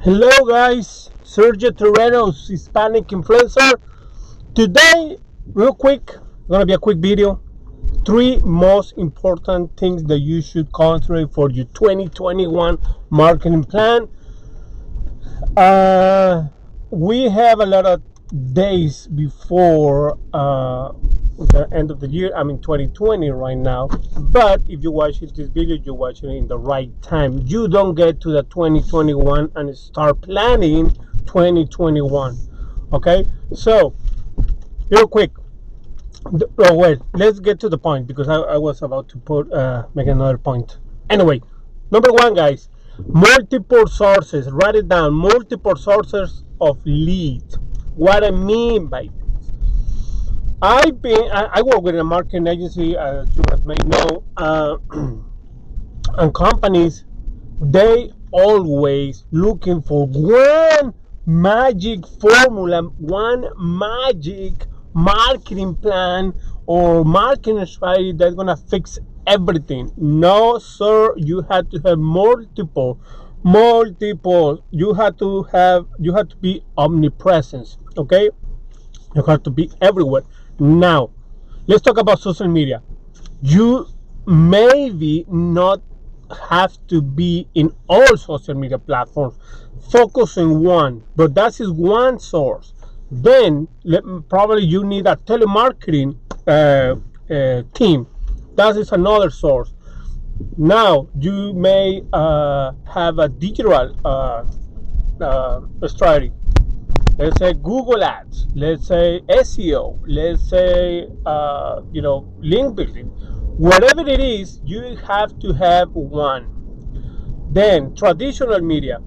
Hello guys, Sergio Terreno's Hispanic influencer. Today, real quick, gonna be a quick video. Three most important things that you should consider for your 2021 marketing plan. We have a lot of days before the end of the year. I'm in 2020 right now, but if you watch this video, you're watching it in the right time. You don't get to the 2021 and start planning 2021. Okay, so real quick. Oh wait, let's get to the point because I was about to make another point. Anyway, number one, guys, multiple sources. Write it down. Multiple sources of lead. What I mean by this, I work with a marketing agency, as you guys may know, and companies, they always looking for one magic formula, one magic marketing plan or marketing strategy that's gonna fix everything. No, sir, you have to have multiple. You have to be omnipresent. Okay, you have to be everywhere. Now, let's talk about social media. You maybe not have to be in all social media platforms. Focus on one, but that is one source. Then probably you need a telemarketing team. That is another source. Now you may have a digital strategy. Let's say Google Ads. Let's say SEO. Let's say link building. Whatever it is, you have to have one. Then traditional media.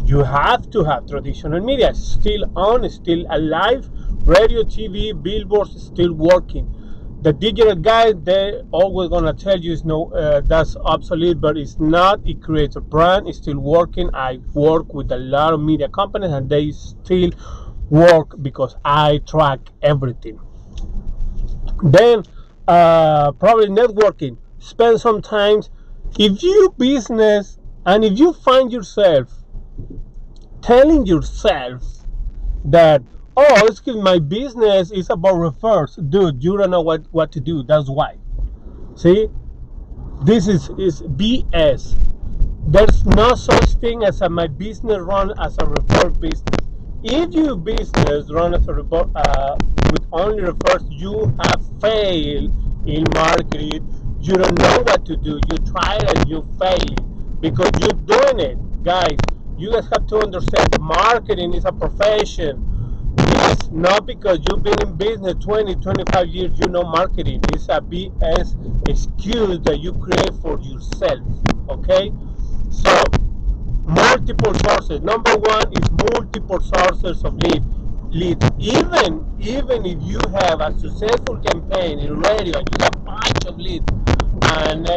You have to have traditional media. It's still on, it's still alive. Radio, TV, billboards is still working. The digital guys, they're always gonna tell you that's obsolete, but it's not. It creates a brand. It's still working. I work with a lot of media companies, and they still work because I track everything. Then probably networking. Spend some time. If you business and if you find yourself telling yourself that, oh, excuse me, my business is about referrals, dude, you don't know what to do. That's why. See, this is BS. There's no such thing as my business run as a referral business. If your business run as a with only refers, you have failed in marketing. You don't know what to do. You try it and you fail because you're doing it, guys. You guys have to understand marketing is a profession. It's not because you've been in business 20, 25 years, you know marketing. It's a BS excuse that you create for yourself. Okay? So, multiple sources. Number one is multiple sources of lead. Even if you have a successful campaign in radio and you have a bunch of leads and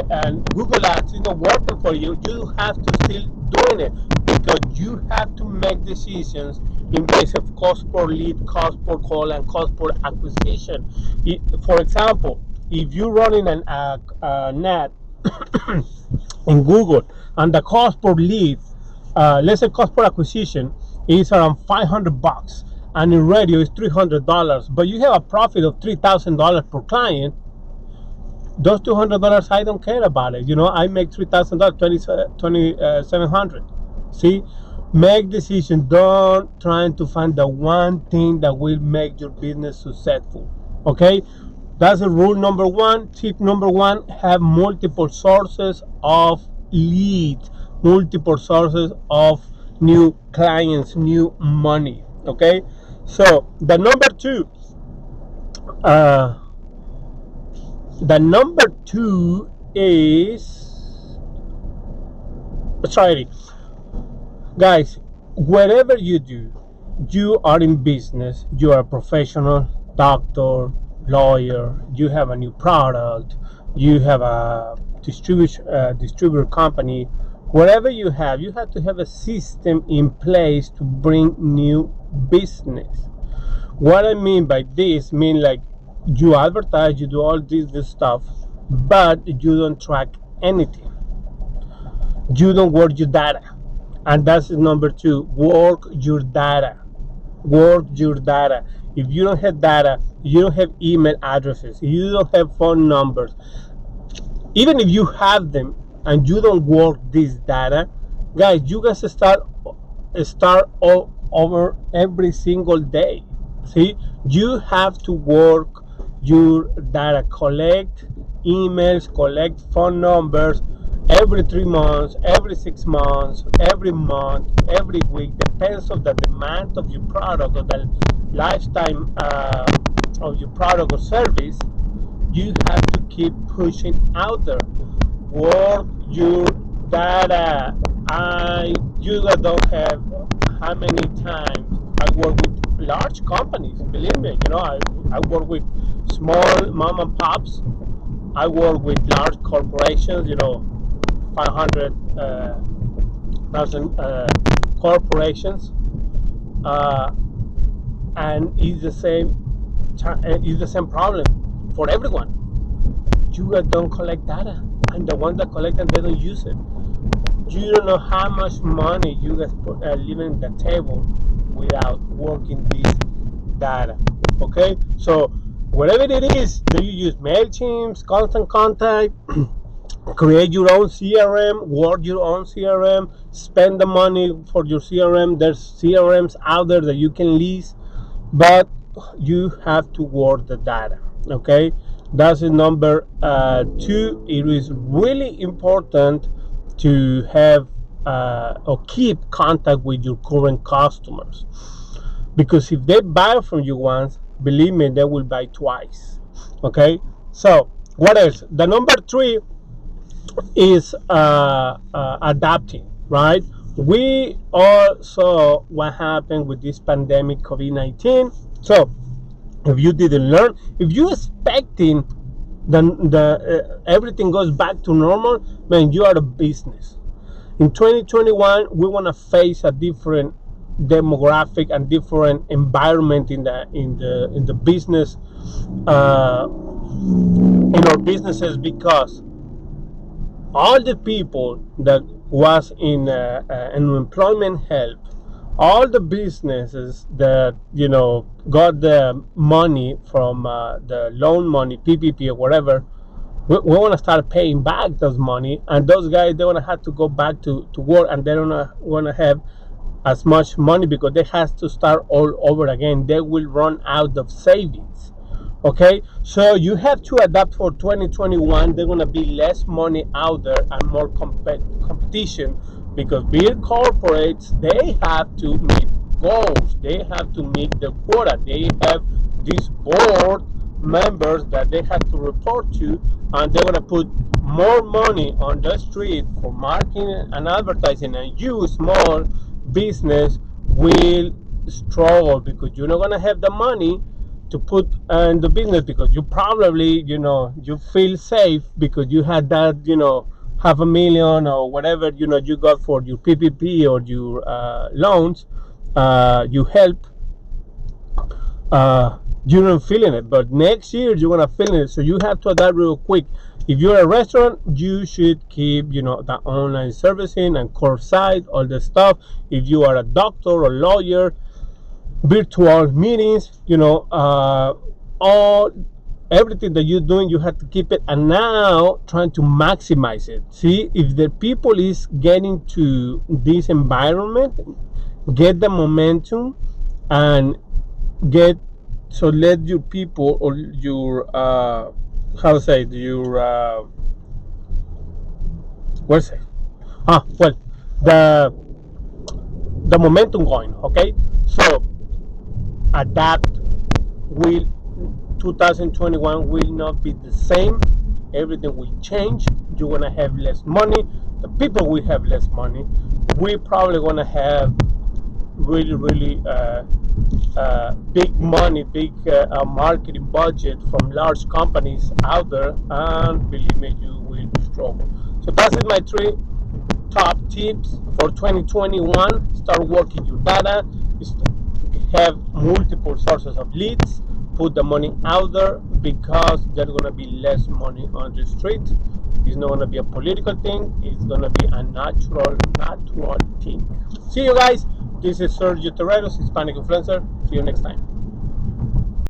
Google Ads is not working for you, you have to still doing it because you have to make decisions in base of cost per lead, cost per call, and cost per acquisition. For example, if you're running an ad in Google and the cost per lead, let's say cost per acquisition is around $500, and in radio is $300, but you have a profit of $3,000 per client. Those $200, I don't care about it. I make $3,000, $2,700. See, make decisions. Don't try to find the one thing that will make your business successful. Okay, that's the rule number one. Tip number one: have multiple sources of leads, multiple sources of new clients, new money. Okay, so the number two is strategy. Guys, whatever you do, you are in business, you are a professional, doctor, lawyer, you have a new product, you have a distributor company, whatever you have to have a system in place to bring new business. What I mean by this, like you advertise, you do all this stuff, but you don't track anything. You don't work your data. And that's number two. Work your data. Work your data. If you don't have data, you don't have email addresses, you don't have phone numbers, even if you have them and you don't work this data, guys, you guys start all over every single day. See, you have to work your data, collect emails, collect phone numbers every 3 months, every 6 months, every month, every week, depends on the demand of your product or the lifetime of your product or service. You have to keep pushing out there. Work your data. You don't have how many times I work with large companies. Believe me, I work with small mom and pops. I work with large corporations. 500,000 corporations, uh, and it's the same. It's the same problem for everyone. You guys don't collect data, and the ones that collect them, they don't use it. You don't know how much money you guys put leaving on the table without working this data. Okay, so whatever it is, do you use MailChimp, Constant Contact, create your own CRM, work your own CRM, spend the money for your CRM. There's CRMs out there that you can lease, but you have to work the data. Okay, that's number two. It is really important to have or keep contact with your current customers, because if they buy from you once, believe me, they will buy twice. Okay, so what else? The number three is adapting, right? We all saw what happened with this pandemic, COVID-19. So if you didn't learn, if you expecting the everything goes back to normal, man, you are a business. In 2021, we want to face a different demographic and different environment in the business, in our businesses, because all the people that was in employment help, all the businesses that got the money from the loan money, PPP or whatever, we want to start paying back those money, and those guys, they want to have to go back to work, and they don't want to have as much money because they have to start all over again. They will run out of savings. Okay, so you have to adapt for 2021. There's going to be less money out there and more competition, because big corporates, they have to meet goals, they have to meet the quota, they have these board members that they have to report to, and they're going to put more money on the street for marketing and advertising, and you small business will struggle because you're not going to have the money to put in the business, because you probably you feel safe because you had that half a million or whatever you got for your PPP or your loans, you help, you're not feeling it, but next year you're gonna feel it. So you have to adapt real quick. If you're a restaurant, you should keep the online servicing and curbside, all the stuff. If you are a doctor or lawyer, virtual meetings, all everything that you're doing, you have to keep it, and now trying to maximize it. See, if the people is getting to this environment, get the momentum and get, so let your people or your how to say, your what's it, well, the momentum going. Okay, so adapt. Will 2021 will not be the same. Everything will change. You're gonna have less money, the people will have less money. We're probably gonna have really big money, big marketing budget from large companies out there, and believe me, you will struggle. So that's my three top tips for 2021. Start working your data, have multiple sources of leads, put the money out there, because there's going to be less money on the street. It's not going to be a political thing, it's going to be a natural thing. See you guys. This is Sergio Terreros, Hispanic influencer. See you next time.